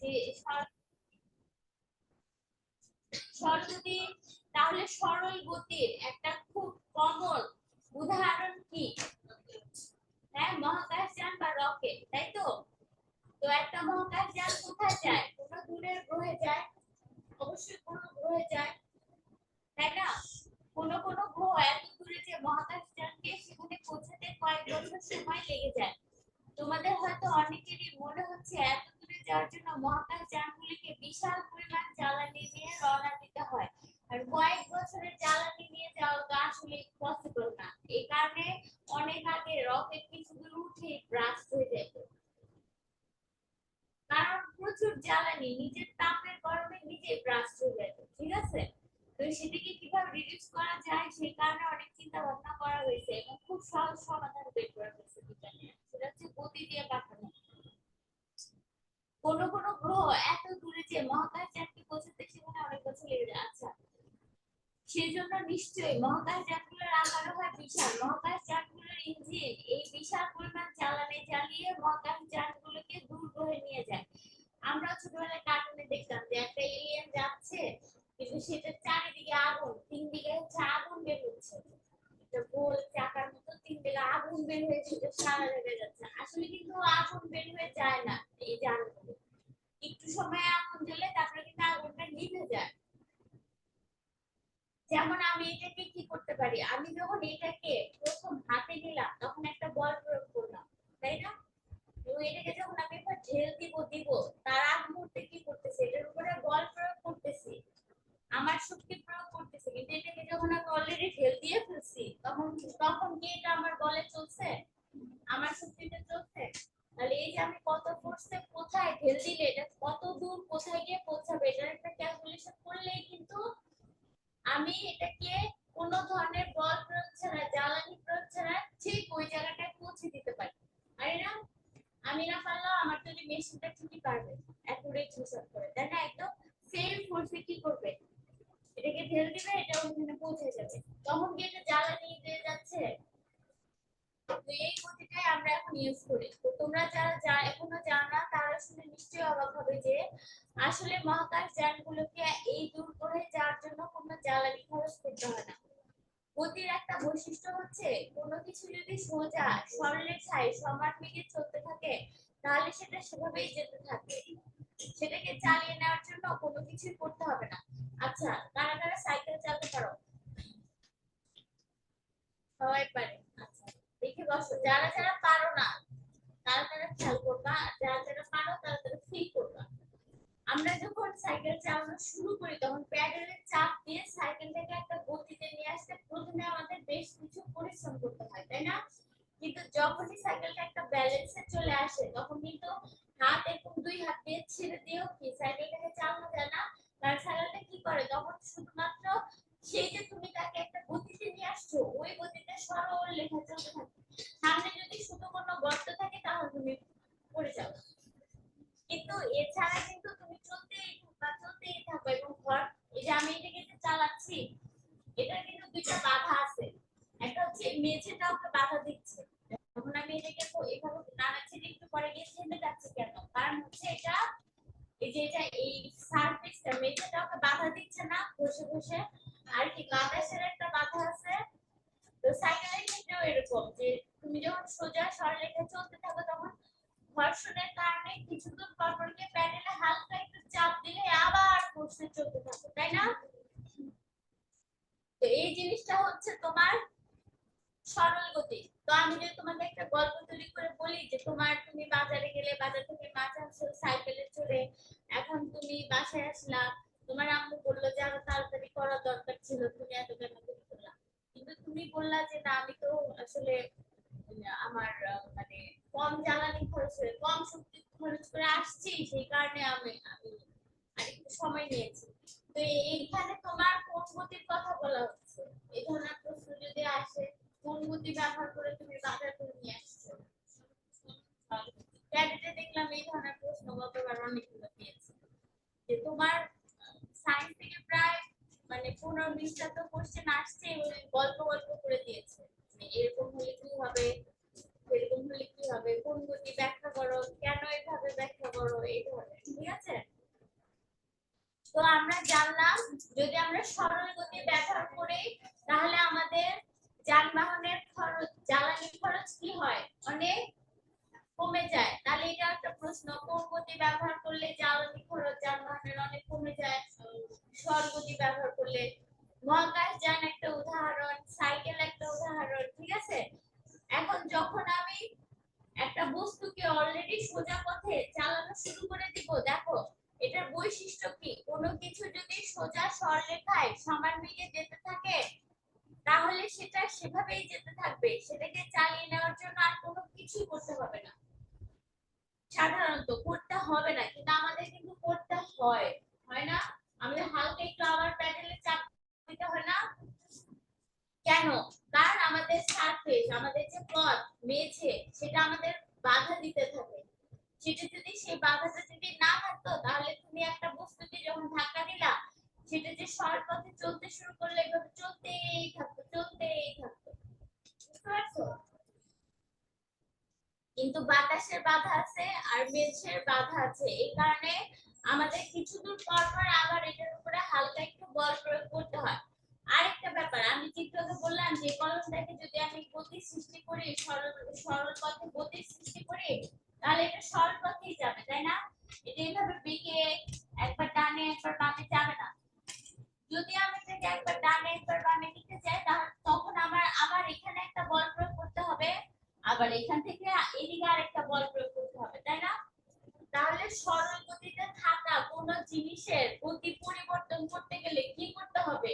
যে সরলগতি, তাহলে সরল গতির একটা খুব কমন উদাহরণ কি? হ্যাঁ, মহাকাশযান বা রকেট, তাই তো? তো একটা মহাকাশযান কোথায় যায়? কোনো দূরের গ্রহে যায়, অবশ্যই কোনো গ্রহে যায়, তাই না? কোনো গ্রহ এত দূরে যে মহাকাশযানকে সেখানে পৌঁছাতে কয়েক বছর সময় লেগে যায়। তোমাদের হয়তো অনেকেরই মনে হচ্ছে এত দূরে যাওয়ার জন্য মহাকাশযানগুলিকে বিশাল পরিমাণ জ্বালানি নিয়ে রওনা দিতে হয়, আর কয়েক বছরের জ্বালানি নিয়ে যাওয়া আসলে পসিবল না। এই কারণে অনেক আগে রকেট কিছু দূর উঠে ব্রাস্ট হয়ে যেত, কারণ প্রচুর জ্বালানি নিজের তাপের গরমে নিজেই ব্রাস্ট হয়ে যেত। ঠিক আছে, তো সেটাকে কিভাবে রিডিউস করা যায় সেই কারণে অনেক চিন্তা ভাবনা করা হয়েছে এবং খুব সহজ সমাধান বের করা হয়েছে বিজ্ঞানীরা। সেটা হচ্ছে গতি দিয়ে পাঠানো। কোন গ্রহ এত দূরে যে মহাকাশযানকে পৌঁছাতে সেখানে অনেক বছর লেগে যায়। আচ্ছা, সেজন্য নিশ্চয়ই মহাকাশযানগুলোর আকারও হয় বিশাল। মহাকাশযানগুলোর ইঞ্জিন এই বিশাল পরিমাণ জ্বালানি জ্বালিয়ে মহাকাশযানগুলোকে দূর গ্রহে নিয়ে যায়। আমরা ছোটবেলায় কার্টুনে দেখতাম যে একটা এলিয়েন যাচ্ছে, কিন্তু সেটার চারিদিকে আগুন, তিন দিকে হচ্ছে আগুন বের হচ্ছে, একটা গোল চাকার মতো তিন দিকে আগুন বের হয়ে সেটা সারা জায়গায় যাচ্ছে। আসলে কিন্তু আগুন বের হয়ে যায় না এই যানগুলো, একটু সময় আগুন জ্বলে তারপরে কিন্তু আগুনটা নিভে যায়। যেমন আমি এটাকে কি করতে পারি, আমি যখন এটাকে প্রথম হাতে নিলাম তখন একটা বল প্রয়োগ করলাম, তাই না? এবং এটাকে যখন আমি এবার ঢেল দিব তার আগ মুহূর্তে কি করতেছে, এটার উপরে বল প্রয়োগ করতেছি, আমার শক্তি প্রয়োগ করতেছি, কিন্তু এটাকে যখন আমি অলরেডি ঢেল দিয়ে ফেলছি তখন তখন কি এটা আমার বলে চলছে, আমার শক্তিতে চলছে? তাহলে এই যে আমি কত ফোর্সে কোথায় ঢেল দিলে এটা কত দূর কোথায় গিয়ে পৌঁছাবে এটার একটা ক্যালকুলেশন করলেই কিন্তু আমি এটাকে কোনো ধরনের বল প্রয়োগ ছাড়া, জ্বালানি প্রয়োগ ছাড়া ঠিক ওই জায়গাটায় পৌঁছে দিতে পারি। আর না, আমি না পারলেও আমার যদি মেশিনটা ঠিকই পারবে অ্যাকুরেট হিসাব করে, তাই না? একদম সেম ফোর্সে কি করবে, এটাকে ঢেল দিবে, এটা ওখানে পৌঁছে যাবে। তখন কি এটা জ্বালানি দিয়ে যাচ্ছে? তো এই গতিটাই আমরা এখন ইউজ করি। তো তোমরা যারা এখনো জানো না তারা শুনে নিশ্চয়ই অবাক হবে যে আসলে মহাকাশ যানগুলোকে এই দূর করে যাওয়ার জন্য কোনো জ্বালানি খরচ করতে হয় না। গতির একটা বৈশিষ্ট্য হচ্ছে কোনো কিছু যদি সোজা সরলরেখায় সমান বেগে চলতে থাকে তাহলে সেটা সেভাবেই যেতে থাকে, সেটাকে চালিয়ে নেওয়ার জন্য কোনো কিছু করতে হবে না। আচ্ছা, কারা কারা সাইকেল চালাতে পারো? সবাই পারে। আচ্ছা, দেখে বসো, যারা যারা পারো না তারা তারা খেয়াল করবা, যারা যারা পারো তারা তারা ফিল করবা। আমরা যখন সাইকেল চালানো শুরু করি তখন প্যাডেলের চাপ দিয়ে সাইকেলটাকে একটা গতিতে নিয়ে আসতে প্রথমে আমাদের বেশ কিছু পরিশ্রম করতে হয়, তাই না? কিন্তু যখনই সাইকেলটা একটা ব্যালেন্সে চলে আসে তখন কিন্তু হাত এরকম দুই হাত দিয়ে ছেড়ে দিয়েও কি সাইকেলটাকে চালানো যায় না। কারণ সাইকেলটা কি করে তখন শুধুমাত্র সেই যে তুমি তাকে একটা গতিতে নিয়ে আসছো ওই গতিতে সরল লেখা চলতে থাকে। সামনে যদি শুধু কোনো গর্ত থাকে তাহলে তুমি পড়ে যাবে, কিন্তু এছাড়া কিন্তু তুমি চলতেই থাকো এবং ধর এই যে আমি এটাকে যে চালাচ্ছি এটা কিন্তু দুইটা বাধা আছে। একটা হচ্ছে মেঝেটা ওকে বাধা দিচ্ছে, যখন আমি এটাকে এভাবে নাড়াচ্ছি একটু পরে গিয়ে থেমে যাচ্ছে কেন, কারণ হচ্ছে এটা এই যে এই সারফেসটা মেঝেটা ওকে বাধা দিচ্ছে না বসে বসে। আর কি বাতাসের একটা বাধা আছে। তো সাইকেলের ক্ষেত্রেও এরকম যে তুমি যখন সোজা সরলরেখায় চলতে থাকো তখন ঘর্ষণের কারণে কিছুক্ষণ পর পর গিয়ে প্যাডেলে হালকা একটু চাপ দিলে আবার ফোর্সে চলতে থাকে, তাই না? তো এই জিনিসটা হচ্ছে তোমার সরল গতি। তো আমি যদি তোমাকে একটা গল্প তৈরি করে বলি যে তুমি বাজারে গেলে, বাজার থেকে মাছ আনছো সাইকেলে চড়ে, এখন তুমি বাসায় আসলা, তোমার আম্মু বললো যে আরো তাড়াতাড়ি করা দরকার ছিল, তুমি এত কেন দেরি করলা? কিন্তু তুমি বললা যে না আমি তো আসলে আমার মানে কম জ্বালানি খরচ করে কম শক্তি খরচ করে আসছি, সেই কারণে আমি আমি আরেকটু সময় নিয়েছি। তো এইখানে তোমার কোন গতির কথা বলা হচ্ছে? এই ধরনের প্রশ্ন যদি আসে কোন গতি ব্যবহার করে তুমি বাজার করে নিয়ে আসছো? ক্যাডেটে দেখলাম এই ধরনের প্রশ্ন গতবার অনেকগুলো দিয়েছে যে তোমার সায়েন্স থেকে প্রায় মানে 15-20টা তো কোশ্চেন আসছে এবং গল্প গল্প করে দিয়েছে এরকম হলে কি হবে, এরকম হলে কি হবে, কোন গতি ব্যাখ্যা করো, কেন এভাবে ব্যাখ্যা করো, এই ধরনের। ঠিক আছে, তো আমরা জানলাম যদি আমরা সরল গতি ব্যবহার করি তাহলে আমাদের যানবাহনের খরচ জ্বালানি খরচ কি হয় অনেক কমে যায়। তাহলে এটা একটা প্রশ্ন, কোন গতি ব্যবহার করলে জ্বালানি খরচ যানবাহনের অনেক কমে যায়? সরল গতি ব্যবহার করলে। মহাকাশযান একটা উদাহরণ, সাইকেল একটা উদাহরণ, ঠিক আছে। এখন যখন আমি একটা বস্তুকে অলরেডি সোজা পথে চালানো শুরু করে দিব, দেখো এটার বৈশিষ্ট্য কি, কোনো কিছু যদি সোজা সরলরেখায় সমান বেগে যেতে থাকে তাহলে সেটা সেভাবেই যেতে থাকবে, সেটাকে চালিয়ে নেওয়ার জন্য আর কোনো কিছুই করতে হবে না। সাধারণত করতে হবে না, কিন্তু আমাদের কিন্তু করতে হয়, হয় না? আমাদের হালকা একটু আবার প্যাডেলে চাপ দিতে হয় না? কেন? কারণ আমাদের সারফেস, আমাদের যে পথ মেঝে, সেটা আমাদের বাধা দিতে থাকে। সেটা যদি সেই বাধাটা যদি না থাকতো তাহলে তুমি একটা বস্তুকে যখন ধাক্কা দিলা সেটা যে সরল পথে চলতে শুরু করলে এভাবে চলতেই থাকতো, চলতেই থাকতো। বুঝতে পারছো? কিন্তু বাতাসের বাধা আছে আর মেঝের বাধা আছে, এই কারণে আমাদের কিছু দূর পর পর আবার এটার উপরে হালকা একটু বল প্রয়োগ করতে হয়। আরেকটা ব্যাপার, আমি চিত্রকে বললাম যে কলমটাকে যদি আমি গতি সৃষ্টি করি, সরল সরল পথে গতি সৃষ্টি করি তাহলে এটা সরল পথেই যাবে, তাই না? এটা এইভাবে বেঁকে একবার ডানে একবার বামে যাবে না। যদি আমি এটাকে একবার ডানে একবার বামে নিতে চাই তাহলে তখন আমার আবার এখানে একটা বল প্রয়োগ করতে হবে, আবার এখান থেকে এদিকে আরেকটা বল প্রয়োগ করতে হবে, তাই না? তাহলে সরল গতিতে থাকা কোন জিনিসের গতি পরিবর্তন করতে গেলে কি করতে হবে?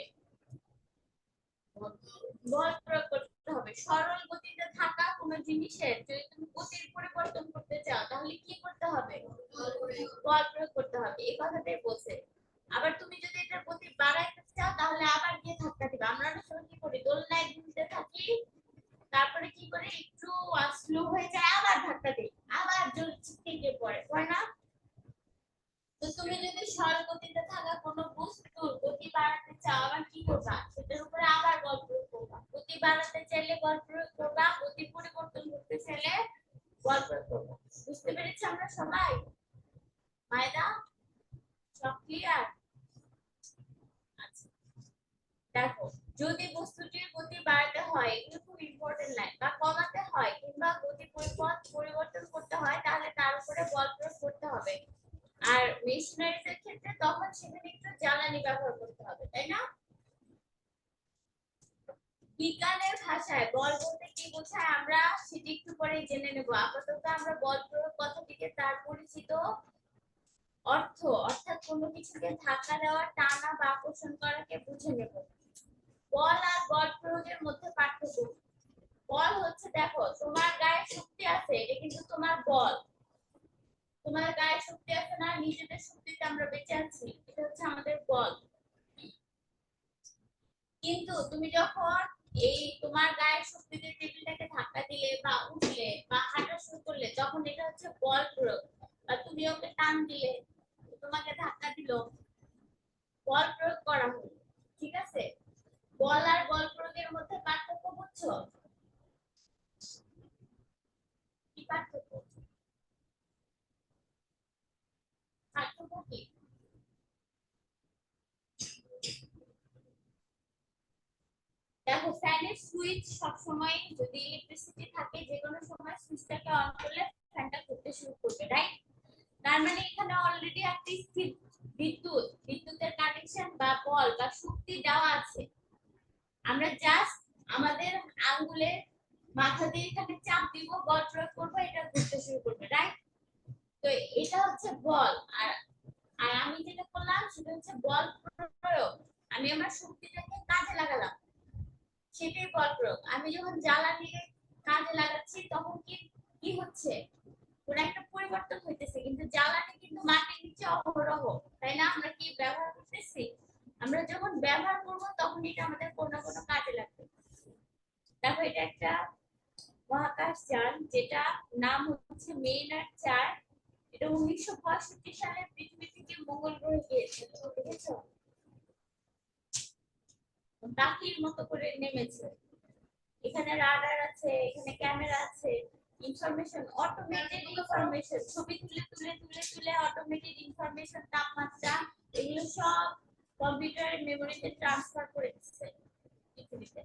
বল প্রয়োগ করতে হবে। সরল গতিতে থাকা কোন জিনিসের যদি তুমি গতির পরিবর্তন করতে চাও তাহলে কি করতে হবে? বল প্রয়োগ করতে হবে, এই কথাটাই বলছে। আবার তুমি যদি এটার গতি বাড়াইতে চাও তাহলে আবার গিয়ে ধাক্কা দিবে। আমরা অনেক সময় কি করি, দোলনায় ঘুরতে থাকি, তারপরে কি করে একটু স্লো হয়ে যায় আবার ধাক্কা দিই, আবার জোর ছিটকে গিয়ে পড়ে, হয় না? তো তুমি যদি সরল গতিতে থাকা কোনো বস্তুর গতি বাড়াতে চাও আবার কি করবা, সেটার উপরে আবার বল প্রয়োগ করবা। গতি বাড়াতে চাইলে বল প্রয়োগ করবা, গতি পরিবর্তন করতে চাইলে বল প্রয়োগ করবা। বুঝতে পেরেছি আমরা সবাই? মায়দা সব ক্লিয়ার? আচ্ছা, দেখো যদি বস্তুটির গতি বাড়াতে হয়, এগুলো খুব ইম্পর্টেন্ট লাইন, বা কমাতে হয় কিংবা গতি পরিবর্তন করতে হয় তাহলে তার উপরে বল প্রয়োগ করতে হবে। আর মেশিনারিজ এর ক্ষেত্রে তখন সেখানে একটু জ্বালানি ব্যবহার করতে হবে, তাই না? বিজ্ঞানের ভাষায় বল বলতে কি বোঝায় আমরা সেটা একটু পরে জেনে নেব। আপাতত আমরা বল প্রয়োগ কথাটিকে তার পরিচিত অর্থ, অর্থাৎ কোনো কিছুকে ধাক্কা দেওয়া, টানা বা আকর্ষণ করাকে বুঝে নেব। বল আর বল প্রয়োগের মধ্যে পার্থক্য। বল হচ্ছে, দেখো তোমার গায়ে শক্তি আছে, এটা কিন্তু তোমার বল। তোমার গায়ে শক্তি আছে না, নিজেদের শক্তিতে আমরা বেঁচে আছি, এটা হচ্ছে আমাদের বল। কিন্তু তুমি যখন এই তোমার গায়ের শক্তিতে টেবিলটাকে ধাক্কা দিলে বা উঠলে বা হাঁটা শুরু করলে তখন এটা হচ্ছে বল প্রয়োগ। বা তুমি ওকে টান দিলে, তোমাকে ধাক্কা দিল, বল প্রয়োগ করা হলো, ঠিক আছে? বল আর বল প্রয়োগের মধ্যে পার্থক্য বুঝছো? কি পার্থক্য? পার্থক্য কি? দেখো ফ্যানের সুইচ সব সময় যদি ইলেকট্রিসিটি থাকে যে কোনো সময় সুইচটাকে অন করলে ফ্যানটা ঘুরতে শুরু করবে, রাইট? তার মানে এখানে অলরেডি একটা স্থির বিদ্যুতের কানেকশন বা বল বা শক্তি দেওয়া আছে। আমরা জাস্ট আমাদের আঙ্গুলের মাথা দিয়ে এখানে চাপ দিব, বল প্রয়োগ করব, এটা ঘুরতে শুরু করবে, রাইট? তো এটা হচ্ছে বল। আর আর আমি যেটা করলাম সেটা হচ্ছে বল প্রয়োগ। আমি আমার শক্তিটাকে কাজে লাগালাম, সেটাই বল প্রয়োগ। আমি যখন জ্বালানি কাজে লাগাচ্ছি তখন কি কি হচ্ছে, কোন একটা পরিবর্তন হইতেছে, কিন্তু জ্বালানি কিন্তু মাটির নিচে অহরহ, তাই না? আমরা কি ব্যবহার করতেছি, আমরা যখন ব্যবহার করব তখন এটা আমাদের কোনো না কোনো কাজে লাগবে। দেখো এটা একটা মহাকাশ যান যেটা নাম হচ্ছে মেইনার্ড 4। এটা 1965 সালে পৃথিবী থেকে মঙ্গল গ্রহে গিয়েছিল, দেখেছো? পাখির মতো করে নেমেছে। এখানে রাডার আছে, এখানে ক্যামেরা আছে, ইনফরমেশন, অটোমেটেড ইনফরমেশন, ছবি তুলে তুলে তুলে তুলে অটোমেটেড ইনফরমেশন, তাপমাত্রা, এগুলো এগুলো সব কম্পিউটারের মেমোরিতে ট্রান্সফার করে দিচ্ছে পৃথিবীতে।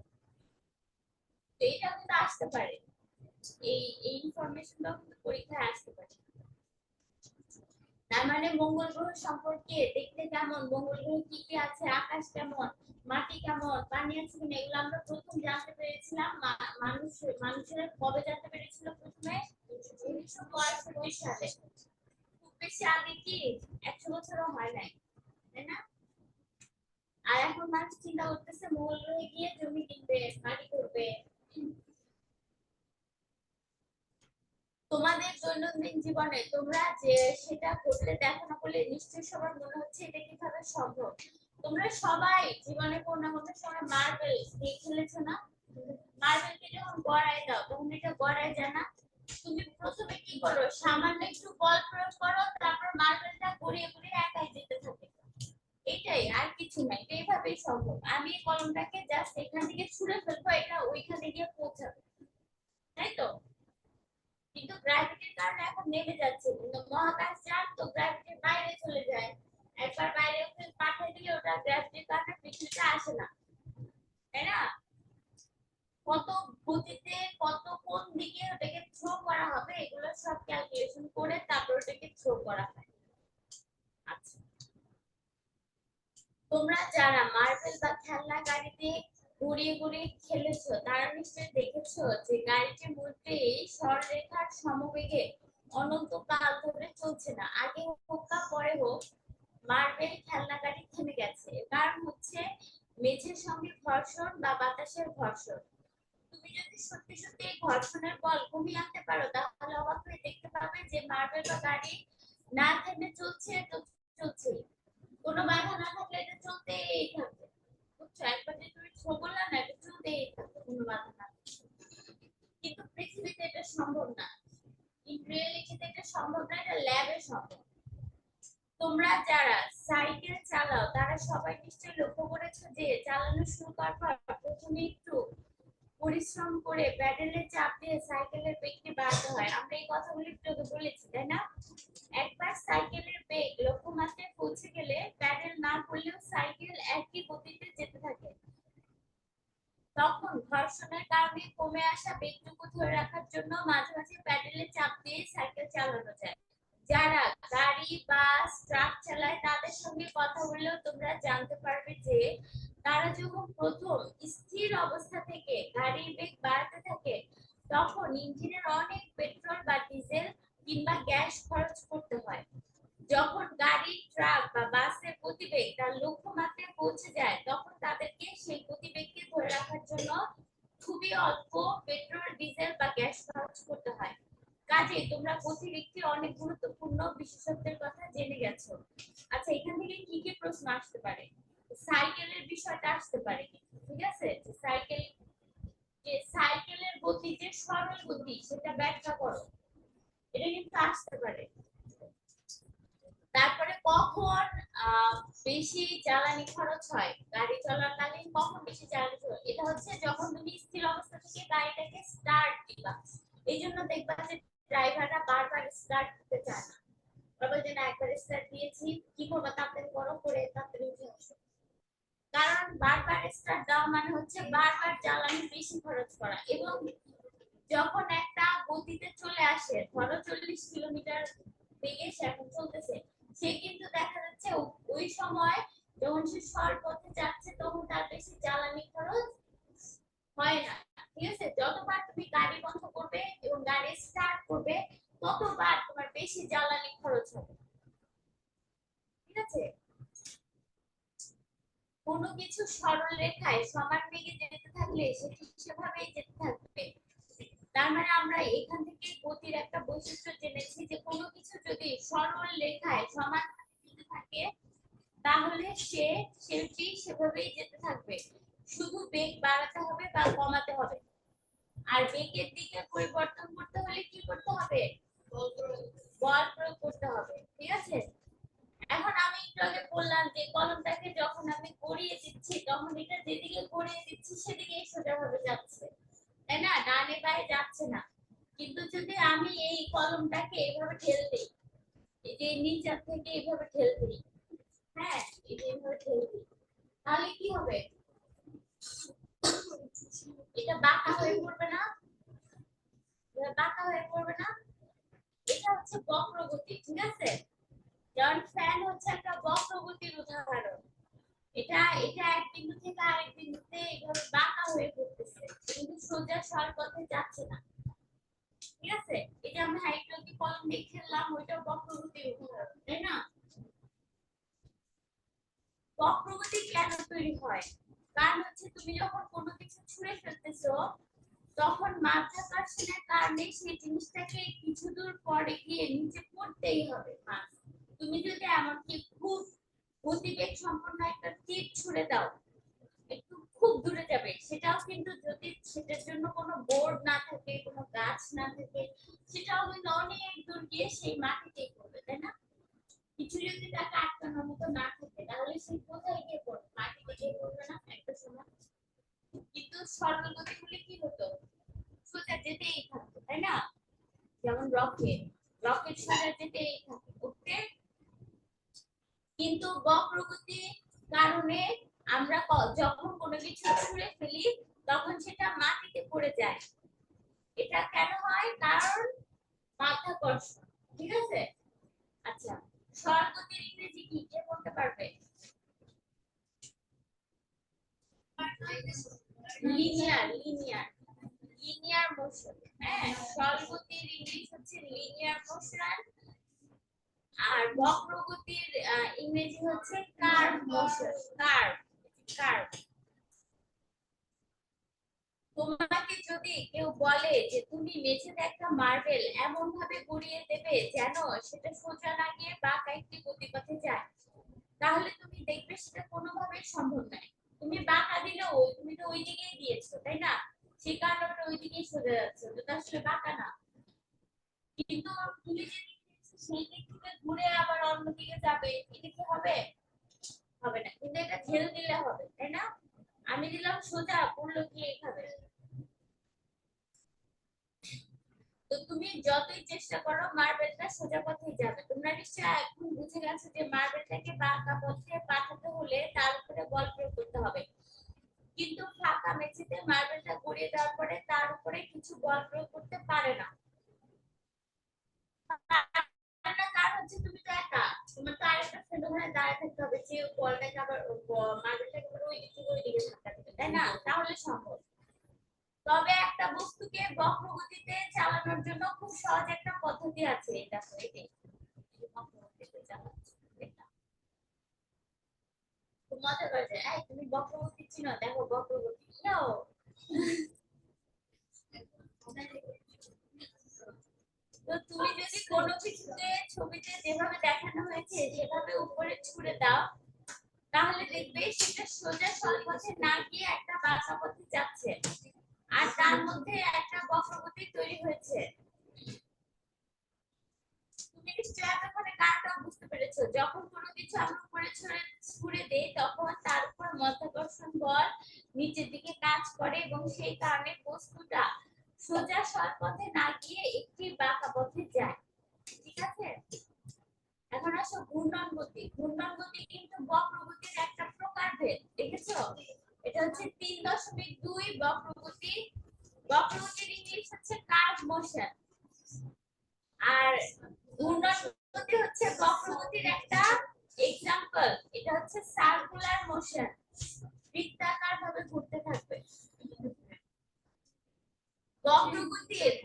এইটা কিন্তু আসতে পারে, এই এই ইনফরমেশনটাও কিন্তু পরীক্ষায় আসতে পারে। তার মানে মঙ্গল গ্রহ সম্পর্কে দেখতে কেমন, মঙ্গল গ্রহে কি কি আছে, আকাশ কেমন, মাটি কেমন, পানি আছে কিনা, এগুলো আমরা প্রথম জানতে পেরেছিলাম মানুষেরা কবে জানতে পেরেছিল প্রথমে? 1965 সালে। খুব বেশি আগে কি 100 বছরও হয় নাই, তাই না? আর এখন মানুষ চিন্তা করতেছে মঙ্গল গ্রহে গিয়ে জমি কিনবে, বাড়ি করবে। তোমাদের দৈনন্দিন জীবনে তোমরা যে সেটা করতে দেখো না বলে নিশ্চয়ই সবার মনে হচ্ছে এটা কিভাবে সম্ভব। তোমরা সবাই জীবনে কোনো না কোনো সময় মার্বেল দিয়ে খেলেছো না? মার্বেলকে যখন গড়ায় দাও তখন এটা গড়ায় যায় না? তুমি প্রথমে কি করো, সামান্য একটু বল প্রয়োগ করো, তারপর মার্বেলটা গড়িয়ে গড়িয়ে একাই যেতে থাকে। এটাই, আর কিছু নাই। এইভাবেই সম্ভব। আমি এই কলমটাকে জাস্ট এখান থেকে ছুঁড়ে ফেলবো, এটা ওইখানে গিয়ে পৌঁছাবে, তাই তো? কিন্তু গ্র্যাভিটির কারণে এখন নেমে যাচ্ছে, কিন্তু মহাকাশ যান তো গ্র্যাভিটির বাইরে চলে যায়। একবার বাইরে ওকে পাঠিয়ে দিলে ওটা গ্র্যাভিটির কারণে পৃথিবীতে আসে না, তাই না? কত গতিতে, কত কোন দিকে ওটাকে থ্রো করা হবে, এগুলো সব ক্যালকুলেশন করে তারপর ওটাকে থ্রো করা হয়। আচ্ছা, তোমরা যারা মার্বেল বা খেলনা গাড়িতে ঘুরিয়ে ঘুরিয়ে খেলেছো তারা নিশ্চয়ই দেখেছো যে গাড়িটির মধ্যে সরলরেখার সমবেগে অনন্তকাল ধরে চলছে না। আগে হোক বা পরে হোক মার্বেল খেলনা গাড়ি থেমে গেছে। কারণ হচ্ছে মেঝের সঙ্গে ঘর্ষণ বা বাতাসের ঘর্ষণ। তুমি যদি সত্যি সত্যি এই ঘর্ষণের বল কমিয়ে আনতে পারো তাহলে অবাক হয়ে দেখতে পাবে যে মার্বেল বা গাড়ি না থেমে চলছে তো চলছে, কোনো বাধা না থাকলে এটা চলতেই থাকবে। বুঝছো? একবার যে তুমি থ্রো করলে না, এটা চলতেই থাকবে কোনো বাধা না থাকলে। কিন্তু পৃথিবীতে এটা সম্ভব না, ইন রিয়েলিটিতে এটা সম্ভব না, এটা ল্যাবে সম্ভব। তোমরা যারা সাইকেল চালাও তারা সবাই নিশ্চয়ই লক্ষ্য করেছো যে চালানো শুরু করার পর প্রথমে একটু পরিশ্রম করে প্যাডেলে চাপ দিয়ে সাইকেলের বেগকে বাড়াতে হয়। আমরা এই কথাগুলি তোকে বলেছি, তাই না? একবার সাইকেলের বেগ লক্ষ্যমাত্রায় পৌঁছে গেলে প্যাডেল না করলেও সাইকেল একই গতিতে যেতে থাকে। তখন ঘর্ষণের কারণে কমে আসা বেগটুকু ধরে রাখার জন্য মাঝে মাঝে প্যাডেলে চাপ দিয়ে সাইকেল চালানো যায়। যারা গাড়ি, বাস, ট্রাক চালায় তাদের সঙ্গে কথা বললেও তোমরা জানতে পারবে যে তারা যখন প্রথম স্থির অবস্থা থেকে গাড়ির বেগ বাড়াতে থাকে তখন ইঞ্জিনের অনেক পেট্রোল বা ডিজেল কিংবা গ্যাস খরচ করতে হয়। যখন গাড়ি, ট্রাক বা বাসের গতিবেগ তার লক্ষ্যমাত্রায় পৌঁছে যায় তখন তাদেরকে সেই গতিবেগকে ধরে রাখার জন্য খুবই অল্প পেট্রোল, ডিজেল বা গ্যাস খরচ করতে হয়। কাজে তোমরা গতিবেগকে অনেক গুরুত্বপূর্ণ বিশেষত্বের কথা জেনে গেছো। আচ্ছা, এখান থেকে কি কি প্রশ্ন আসতে পারে? সাইকেলের বিষয়টা আসতে পারে, ঠিক আছে? সাইকেলের গতি যে সরল গতি সেটা ব্যাখ্যা করো, এটা কিন্তু আসতে পারে। তারপরে কখন বেশি জ্বালানি খরচ হয় গাড়ি চলাকালীন, কখন বেশি জ্বালানি খরচ? এটা হচ্ছে যখন তুমি স্থির অবস্থা থেকে গাড়িটাকে স্টার্ট দিবা, এই জন্য দেখবা যে ড্রাইভাররা বারবার স্টার্ট দিতে চায় না, বলবে যে না একবার স্টার্ট দিয়েছি, কি করবা, তাড়াতাড়ি করো, করে তাড়াতাড়ি উঠে আসো। কারণ বারবার স্টার্ট দেওয়া মানে হচ্ছে বারবার জ্বালানি বেশি খরচ করা। এবং যখন একটা গতিতে চলে আসে, ধরো 40 কিলোমিটার বেগে সে এখন চলতেছে, সে কিন্তু দেখা যাচ্ছে ওই সময় যখন সে সড়ক পথে যাচ্ছে তখন তার বেশি জ্বালানি খরচ হয় না, ঠিক আছে? যতবার তুমি গাড়ি বন্ধ করবে এবং গাড়ি স্টার্ট করবে ততবার তোমার বেশি জ্বালানি খরচ হবে, ঠিক আছে? কোনো কিছু সরল রেখায় সমান বেগে যেতে থাকলে সেটি সেভাবেই যেতে থাকবে। তার মানে আমরা এখান থেকে গতির একটা বৈশিষ্ট্য জেনেছি যে কোনো কিছু যদি সরল রেখায় সমান যেতে থাকে তাহলে সেটি সেভাবেই যেতে থাকবে। শুধু বেগ বাড়াতে হবে বা কমাতে হবে। আর বেগের দিকে পরিবর্তন করতে হলে কি করতে হবে? বল প্রয়োগ করতে হবে, ঠিক আছে? এখন আমি একটু আগে বললাম যে কলমটাকে যখন আমি গড়িয়ে দিচ্ছি তখন এটা যেদিকে গড়িয়ে দিচ্ছি সেদিকেই সোজাভাবে যাচ্ছে, তাই না? ডানে বায়ে যাচ্ছে না। কিন্তু যদি আমি এই কলমটাকে এইভাবে ঠেল দিই, এই যে নিচে থেকে এইভাবে ঠেল দিই, হ্যাঁ, এই যে এইভাবে ঢেল দিই, তাহলে কি হবে? এটা বাঁকা হয়ে পড়বে না? এটা বাঁকা হয়ে পড়বে না? এটা হচ্ছে বক্রগতি, ঠিক আছে? যেমন ফ্যান হচ্ছে একটা বক্রগতির উদাহরণ। এটা এটা এক বিন্দু থেকে আরেক বিন্দুতে এইভাবে বাঁকা হয়ে পড়তেছে, কিন্তু সোজা সরল পথে যাচ্ছে না, ঠিক আছে? এটা আমরা হাইড্রোলিক কলম দিয়ে খেললাম, ওইটা বক্রগতির উদাহরণ, তাই না? বক্রগতি কেন তৈরি হয়? কারণ হচ্ছে তুমি যখন কোনো কিছু ছুঁড়ে ফেলতেছো, তখন মাধ্যাকর্ষণের কারণে সেই জিনিসটাকে কিছু দূর পরে গিয়ে নিচে পড়তেই হবে মাছ। তুমি যদি এমনকি খুব গতিবেগ সম্পন্ন একটা তীর ছুঁড়ে দাও, একটু খুব দূরে যাবে, সেটাও কিন্তু যদি সেটার জন্য কোনো বোর্ড না থাকে, কোনো গাছ না থাকে, সেটাও কিন্তু অনেক দূর গিয়ে সেই মাটিতেই পড়বে, তাই না? কিছু যদি তাকে আটকানোর মতো না থাকে, তাহলে সে কোথায় গিয়ে পড়বে? মাটিতে গিয়ে পড়বে না একটা সময়? কিন্তু সরল গতিগুলি কি হতো? সোজা যেতেই থাকতো, তাই না? যেমন রকেট, রকেট সোজা যেতেই থাকে উঠতে। কিন্তু বক্রগতির কারণে আমরা যখন কোনো কিছু ছুঁড়ে ফেলি, তখন সেটা মাটিতে পড়ে যায়। এটা কেন হয়? কারণ মাধ্যাকর্ষণ, ঠিক আছে? আচ্ছা, সরল গতির ইংরেজি কি কে বলতে পারবে? Linear, linear, linear motion. হ্যাঁ, সরল গতির ইংলিশ হচ্ছে লিনিয়ার মোশন, আর বক্রগতির ইংরেজি হচ্ছে কার্ভ মোশন। Curve, curve. তোমাকে যদি কেউ বলে যে তুমি মেঝেতে একটা মার্বেল এমন ভাবে গড়িয়ে দেবে যেন সেটা সোজা না গিয়ে বাঁকা একটি গতিপথে যায়, তাহলে তুমি দেখবে সেটা কোনোভাবেই সম্ভব নয়। তুমি বাঁকা দিলেও তুমি তো ওই দিকেই দিয়েছো, তাই না? সেই কারণে ওটা ওই দিকেই সোজা যাচ্ছে, ওটা আসলে বাঁকা না। কিন্তু তুমি যদি সেই দিক থেকে ঘুরে আবার অন্যদিকে যাবে, এটা কি হবে? হবে না। কিন্তু এটা ঢেল দিলে হবে, তাই না? আমি দিলাম সোজা, পড়লো কি এইভাবে। তো তুমি যতই চেষ্টা করো মার্বেলটা সোজা পথেই যাবে। তোমরা নিশ্চয়ই এখন বুঝে গেছো যে মার্বেলটাকে বাঁকা পথে পাঠাতে হলে তার উপরে বল প্রয়োগ করতে হবে। কিন্তু ফাঁকা মেঝেতে মার্বেলটা গড়িয়ে দেওয়ার পরে তার উপরে কিছু বল প্রয়োগ করতে পারে না। কারণ হচ্ছে তুমি তো একা, তোমার তো আরেকটা ফ্রেন্ড ওখানে দাঁড়িয়ে থাকতে হবে, যে বলটাকে আবার মার্বেলটাকে ওই দিক থেকে ওই দিকে ধাক্কা দেবে, তাই না? তাহলে সম্ভব। তবে একটা বস্তুকে বক্রগতিতে চালানোর জন্য খুব সহজ একটা পদ্ধতি আছে, এটা এটাই বক্রগতিতে চালাচ্ছে। খুব মজা করে যায়, এই তুমি বক্রগতি চিনো, দেখো বক্রগতি নাও। তো তুমি যদি কোনো কিছুতে ছবিতে যেভাবে দেখানো হয়েছে সেভাবে উপরে ছুঁড়ে দাও, তাহলে দেখবে সেটা সোজা সরল পথে না গিয়ে একটা বাঁকা পথে যাচ্ছে, আর তার মধ্যে একটা বক্রগতি তৈরি হয়েছে। তুমি নিশ্চয়ই এতক্ষণে কারণটা বুঝতে পেরেছো। যখন কোনো কিছু আমরা উপরে ছুঁড়ে দেই, তখন তার উপর মাধ্যাকর্ষণ বল নিচের দিকে কাজ করে এবং সেই কারণে বস্তুটা সোজা সরল পথে না গিয়ে একটি বাঁকা পথে যায়, ঠিক আছে? এখন আসো ঘূর্ণন গতি। ঘূর্ণন গতি কিন্তু বক্রগতির একটা প্রকারভেদ, দেখেছো? এটা হচ্ছে 3.2 বক্রগতি। বক্রগতির ইংলিশ হচ্ছে কার্ভ মোশন। আর ঘূর্ণন গতি হচ্ছে বক্রগতির একটা এক্সাম্পল। এটা হচ্ছে সার্কুলার মোশন, বৃত্তাকার ভাবে ঘুরতে থাকবে। বক্রগতির,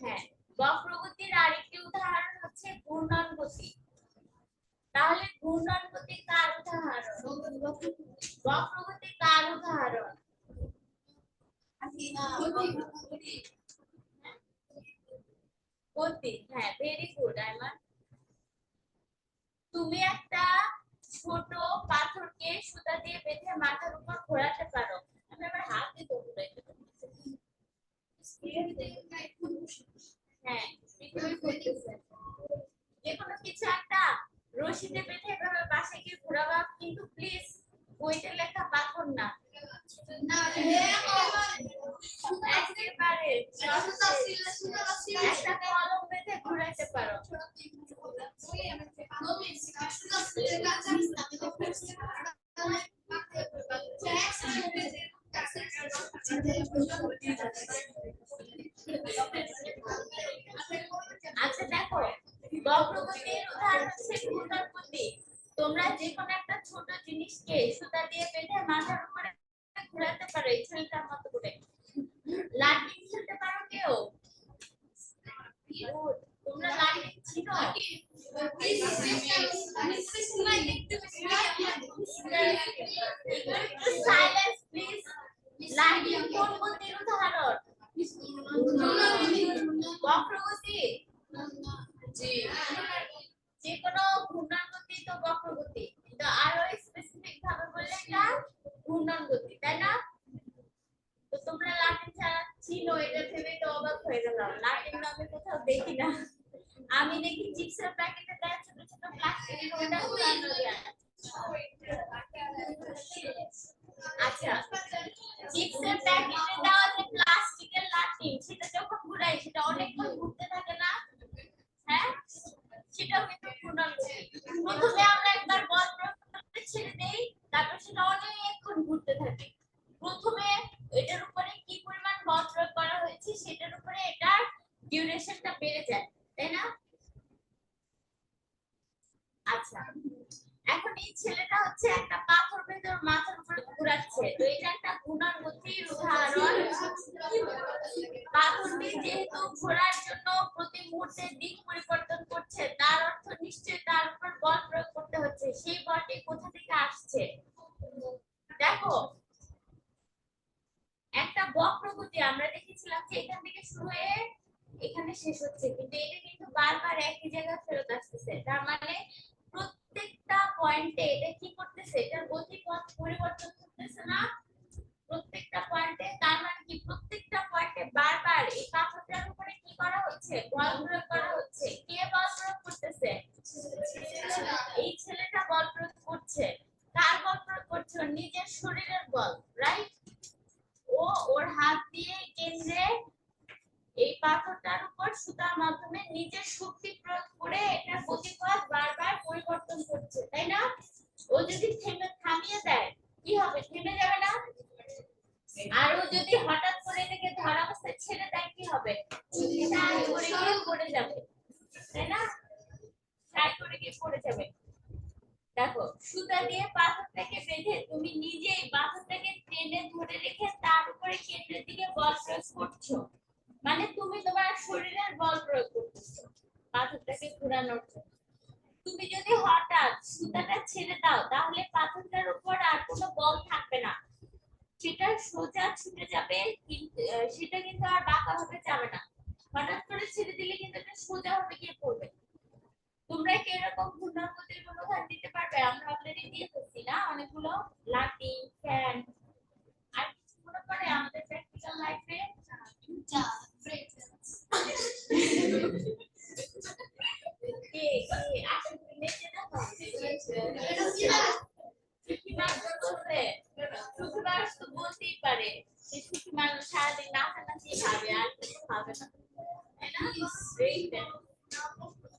হ্যাঁ, বক্রগতির আরেকটি উদাহরণ হচ্ছে ঘূর্ণন গতি। তাহলে ঘূর্ণন গতি কার উদাহরণ? বক্রগতি কার উদাহরণ? গতি, হ্যাঁ, ভেরি গুড আইমান। তুমি একটা ছোট পাথরকে সুতা দিয়ে বেঁধে মাথার উপর ঘোরাতে পারো। আমি আমার হাত দিয়ে তো ঘুরাইতে পারি। হ্যাঁ, পৃথিবী ঘুরতেছে। যে কোনো কিছু একটা রশিতে বেঁধে এভাবে পাশে গিয়ে ঘোরাবা, কিন্তু প্লিজ বইতে লেখা পাথর না। একেবারে একটা কলম বেঁধে ঘুরাইতে পারো। আচ্ছা দেখো, বক্রগতির উদাহরণ হচ্ছে ঘূর্ণনগতি। তোমরা যে কোনো একটা ছোট জিনিসকে সুতা দিয়ে বেঁধে মাথার উপরে ঘোরাতে পারো, এই ছেলেটার মতো করে। লাঠি খেলতে পারো কেউ? তোমরা লাঠি ছিনো? Silence please. লাঠি কোন গতির উদাহরণ? বক্রগতি। জি, যে কোনো ঘূর্ণন গতি তো বক্রগতি, কিন্তু আরো স্পেসিফিক ভাবে বললে এটা ঘূর্ণন গতি, তাই না? তো তোমরা লাটিন ছাড়া চিনো এটা ভেবে তো অবাক হয়ে গেলাম। লাটিন আমি কোথাও দেখি না। আমি দেখি চিপসের প্যাকেটে দেয় ছোট ছোট প্লাস্টিকের ওটা ঘোরানো যায়। আচ্ছা, চিপসের প্যাকেটে দেওয়া যে প্লাস্টিকের লাঠি, সেটা যখন ঘুরাই সেটা অনেকক্ষণ ঘুরতে থাকে না? হ্যাঁ, সেটাও কিন্তু ঘূর্ণন গতি। প্রথমে আমরা একবার বল প্রয়োগ করে ছেড়ে দেই, তারপর সেটা অনেকক্ষণ ঘুরতে থাকে। প্রথমে এটার উপরে কি পরিমাণ বল প্রয়োগ করা হয়েছে সেটার উপরে এটার ডিউরেশনটা বেড়ে যায়, তাই না? আচ্ছা, এখন এই ছেলেটা হচ্ছে একটা পাথর ভেতর মাথার উপরে ঘোরাচ্ছে, তো এটা একটা ঘূর্ণন গতির উদাহরণ। পাথরটি যেহেতু ঘোরার জন্য প্রতি মুহূর্তে দিক পরিবর্তন করছে, তার অর্থ নিশ্চয়ই তার উপর বল প্রয়োগ করতে হচ্ছে। সেই বলটি কোথা থেকে আসছে? দেখো, একটা বক্রগতি আমরা দেখেছিলাম যে এখান থেকে শুরু হয়ে এখানে শেষ হচ্ছে, কিন্তু এটা কিন্তু বারবার একই জায়গায় ফেরত আসতেছে। তার মানে প্রত্যেকটা পয়েন্টে এটা কি করতেছে? এটার গতিপথ পরিবর্তন করতেছে না? প্রত্যেকটা পয়েন্টে, তার মানে কি প্রত্যেকটা পয়েন্টে বারবার এই পাথরটার উপরে কি করা হচ্ছে? বল প্রয়োগ করা হচ্ছে। কে বল প্রয়োগ করতেছে? এই ছেলেটা বল প্রয়োগ করছে। কার বল প্রয়োগ করছে? ওর নিজের শরীরের বল, রাইট? ও ওর হাত দিয়ে কেন্দ্রে এই পাথরটার উপর সুতার মাধ্যমে নিজের শক্তি প্রয়োগ করে এটার গতিপথ বারবার পরিবর্তন করছে, তাই না? ও যদি থামিয়ে দেয় কি হবে? থেমে যাবে না? আর ও যদি হঠাৎ করে এটাকে ধরা অবস্থায় ছেড়ে দেয় কি হবে? টাই করে গিয়ে পড়ে যাবে, তাই না? টাই করে গিয়ে পড়ে যাবে। দেখো, সুতা দিয়ে পাথরটাকে বেঁধে তুমি নিজেই পাথরটাকে টেনে ধরে রেখে তার উপরে কেন্দ্রের দিকে বল প্রয়োগ করছো, মানে তুমি তোমার শরীরের বল প্রয়োগ করতেছো পাথরটাকে ঘোরানোর জন্য। তুমি যদি হঠাৎ সুতাটা ছেড়ে দাও তাহলে পাথরটার উপর আর কোনো বল থাকবে না, সেটা সোজা ছুটে যাবে, কিন্তু সেটা কিন্তু আর বাঁকা ভাবে যাবে না। হঠাৎ করে ছেড়ে দিলে কিন্তু এটা সোজা ভাবে গিয়ে পড়বে। তোমরা কি এরকম ঘূর্ণন গতির কোনো উদাহরণ দিতে পারবে? আমরা অলরেডি দিয়ে ফেলছি না অনেকগুলো, লাঠি, ফ্যান, আর কিছু মনে পড়ে আমাদের প্র্যাকটিক্যাল লাইফে? কে কে আসলে নেচে দেখো। সুখী মানুষ বলতে সুখী মানুষ তো বলতেই পারে যে সুখী মানুষ সারাদিন নাচানাচি খাবে আর কিছু খাবে না, তাই না?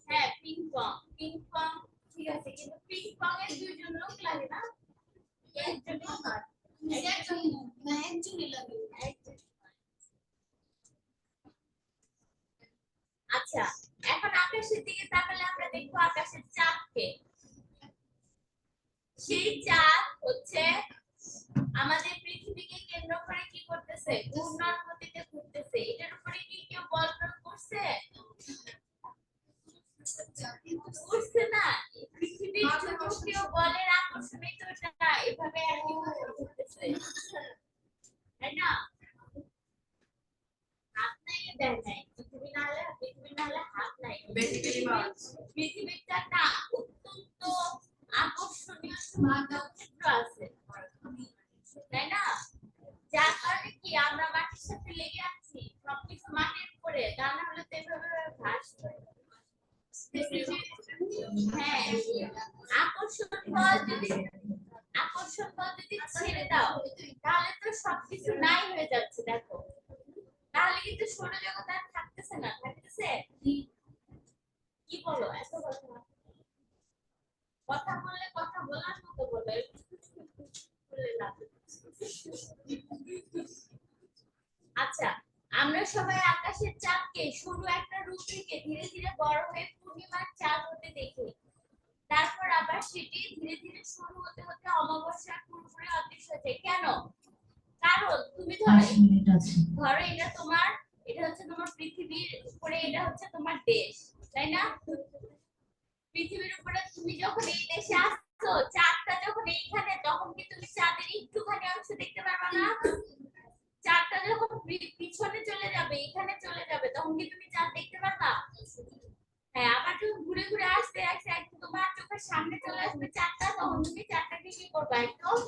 হ্যাঁ, পিং পং। পিং পং ঠিক আছে, কিন্তু পিং পং এর দুইজন লোক লাগে না? একজনই হয়। একজনই লাগে। আচ্ছা, এখন আকাশের দিকে তাকালে আমরা দেখবো আকাশের চাঁদকে। সেই চাঁদ হচ্ছে আমাদের পৃথিবীকে কেন্দ্র করে কি করতেছে? ঘূর্ণন গতিতে ঘুরতেছে। এটার উপরে কি কেউ বল প্রয়োগ করছে? করছে না। পৃথিবীর চুম্বকীয় বলের আকর্ষণে তো এটা এভাবে ঘুরতেছে, তাই না? হাত নাই দেয় নাই, পৃথিবী না হলে হাত নাই। পৃথিবীটা একটা অত্যন্ত আকর্ষণীয় ক্ষেত্র আছে, তাই না? যার কারণে কি আমরা মাটির সাথে লেগে আছি, সবকিছু মাটির উপরে, তা না হলে তো এভাবে ভাসতো। হ্যাঁ, আকর্ষণ বল যদি ছেড়ে দাও তাহলে তো সবকিছু নাই হয়ে যাচ্ছে। দেখো, তাহলে কিন্তু সৌরজগৎ আর থাকতেছে না, থাকতেছে? কি বলো? এত কথা কথা বললে কথা বলার মতো বলো। হবে। আচ্ছা, আমরা সবাই আকাশের চাঁদকে শুরু একটা রূপ থেকে ধীরে ধীরে বড় হয়ে পূর্ণিমার চাঁদ হতে দেখি। তারপর আবার সেটি ধীরে ধীরে শুরু হতে হতে অমাবস্যার পুরোপুরি অদৃশ্য হচ্ছে। কেন? কারণ তুমি ধরো এটা হচ্ছে তোমার পৃথিবীর উপরে, এটা হচ্ছে তোমার দেশ, তাই না? পৃথিবীর উপরে তুমি যখন এই দেশে আসছো, চাঁদটা যখন এইখানে, তখন কি তুমি চাঁদের একটুখানি অংশ দেখতে পারবে না? চাঁদটা যখন পিছনে চলে যাবে, এখানে চলে যাবে, তখন কি তুমি চাঁদ দেখতে পারবা? হ্যাঁ, আবার যখন ঘুরে ঘুরে আসতে আসতে একদম তোমার চোখের সামনে চলে আসবে চাঁদটা, তখন তুমি চাঁদটাকে কি করবা? একদম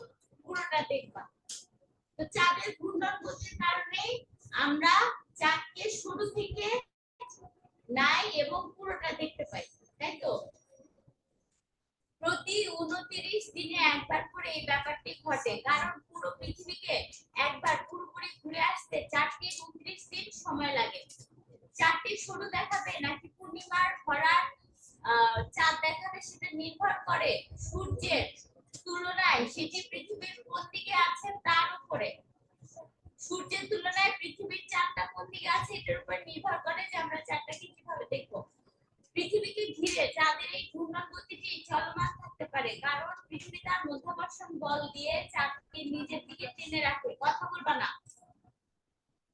পুরোটা দেখবা। তো চাঁদের ঘূর্ণন গতির কারণে আমরা চাঁদকে শুরু থেকে নাই এবং পুরোটা দেখতে পাই, তাই তো? প্রতি 29 দিনে একবার করে এই ব্যাপারটি ঘটে, কারণ পুরো পৃথিবীকে একবার পুরোপুরি ঘুরে আসতে 4 থেকে 29 দিন সময় লাগে। চাঁদটি শুরু দেখাবে নাকি পূর্ণিমার ভরার চাঁদ দেখাবে, সেটা নির্ভর করে সূর্যের তুলনায় সেটি পৃথিবীর কোন দিকে আছে তার উপরে। সূর্যের তুলনায় পৃথিবীর চাঁদটা কোন দিকে আছে এটার উপর নির্ভর করে যে আমরা চাঁদটাকে কিভাবে দেখব। পৃথিবীকে ঘিরে চাঁদের এই ঘূর্ণন গতিটি চলমান থাকতে পারে, কারণ পৃথিবী তার মাধ্যাকর্ষণ বল দিয়ে চাঁদকে নিজের দিকে টেনে রাখে। কথা বলবা না।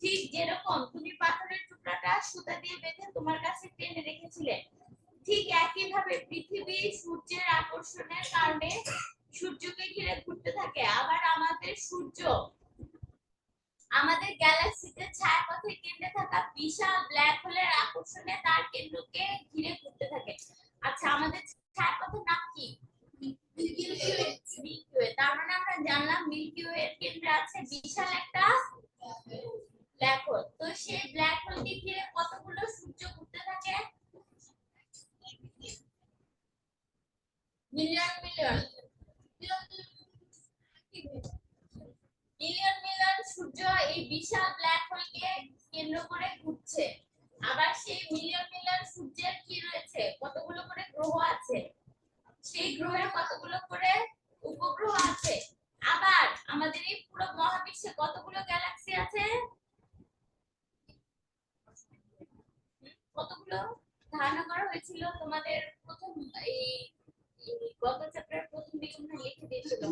ঠিক যেরকম তুমি পাথরের টুকরাটা সুতা দিয়ে বেঁধে তোমার কাছে টেনে রেখেছিলে, ঠিক একইভাবে পৃথিবী সূর্যের আকর্ষণের কারণে সূর্যকে ঘিরে ঘুরতে থাকে। আবার আমাদের সূর্য আমাদের গ্যালাক্সিতে ছায়াপথের কেন্দ্রে থাকা বিশাল ব্ল্যাক হোলের আকর্ষণে তার কেন্দ্রকে ঘিরে ঘুরতে থাকে। আচ্ছা, আমাদের ছায়াপথের নাম কি? Milky Way. তার মানে আমরা জানলাম মিল্কি ওয়ে এর কেন্দ্রে আছে বিশাল একটা ব্ল্যাক হোল। তো সেই ব্ল্যাক হোলকে ঘিরে কতগুলো সূর্য ঘুরতে থাকে? মিলিয়ন মিলিয়ন মিলিয়ন মিলিয়ন সূর্য এই বিশাল ব্ল্যাক হোলকে কেন্দ্র করে ঘুরছে। আবার সেই মিলিয়ন মিলিয়ন সূর্যের কি রয়েছে? কতগুলো করে গ্রহ আছে, সেই গ্রহের কতগুলো করে উপগ্রহ আছে। আবার আমাদের এই পুরো মহাবিশ্বে কতগুলো গ্যালাক্সি আছে? কতগুলো ধারণা করা হয়েছিল তোমাদের প্রথম এই গত চ্যাপ্টার প্রথম দিকে মনে লিখে দিয়েছিল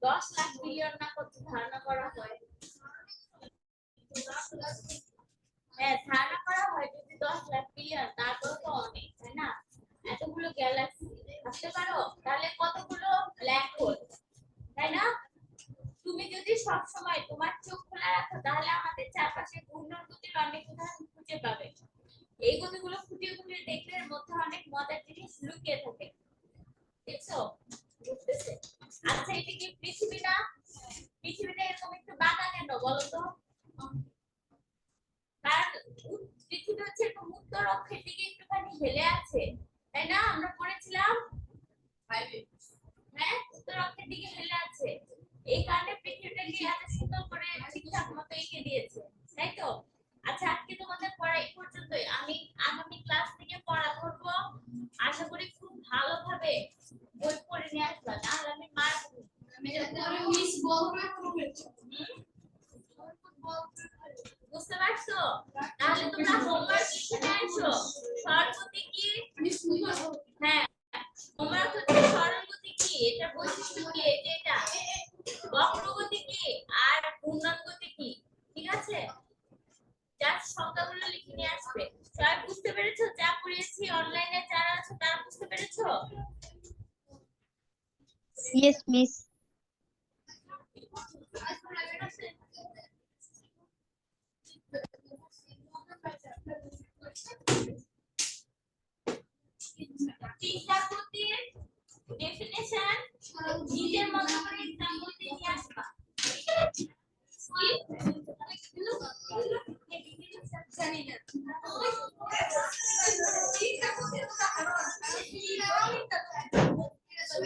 10 লাখ বিলিয়ন না কত ধারণা করা হয়। হ্যাঁ, ধারণা করা হয় যদি 10 লাখ বিলিয়ন, তারপর তো অনেক, তাই না? এতগুলো গ্যালাক্সি ভাবতে পারো, তাহলে কতগুলো ব্ল্যাক হোল, তাই না? তুমি যদি সব সময় তোমার চোখ খোলা রাখো, তাহলে আমাদের চারপাশে ঘূর্ণন গতির অনেক উদাহরণ খুঁজে পাবে। এই গতিগুলো খুঁটিয়ে খুঁটিয়ে দেখলে এর মধ্যে অনেক মজার জিনিস লুকিয়ে থাকে। দেখছো? বুঝতেছে? আচ্ছা, এটা কি পৃথিবী না? পৃথিবীটা এরকম একটু বাঁকা কেন বলো তো? কারণ পৃথিবী হচ্ছে এরকম উত্তর অক্ষের দিকে একটুখানি হেলে আছে, তাই না? আমরা পড়েছিলাম হ্যাঁ, উত্তর অক্ষের দিকে হেলে আছে। এই কারণে পৃথিবীটাকে এত সুন্দর করে ঠিকঠাক মতো এঁকে দিয়েছে, তাই তো? আচ্ছা, আজকে তোমাদের পড়া এই পর্যন্তই। আমি আগামী ক্লাস থেকে পড়া ধরবো। আশা করি খুব ভালোভাবে বই পড়ে নিয়ে আসবা, নাহলে আমি মারবো। বুঝতে পারছো? তাহলে তোমরা হোমওয়ার্ক লিখে আসো। সরল গতি কি? হ্যাঁ, হোমওয়ার্ক হচ্ছে সরল গতি কি, এটা বৈশিষ্ট্য কি, এটা বক্রগতি কি, আর ঘূর্ণন গতি কি। ঠিক আছে? যার সংখ্যাগুলো লিখে নিয়ে আসবে। সবাই বুঝতে পেরেছো? যা পড়িয়েছি অনলাইনে যারা আছে তারা বুঝতে পেরেছো? Yes, miss. চিন্তা গতির ডেফিনেশন নিজের মতো করে এক্সাম্পল দিয়ে আসবে।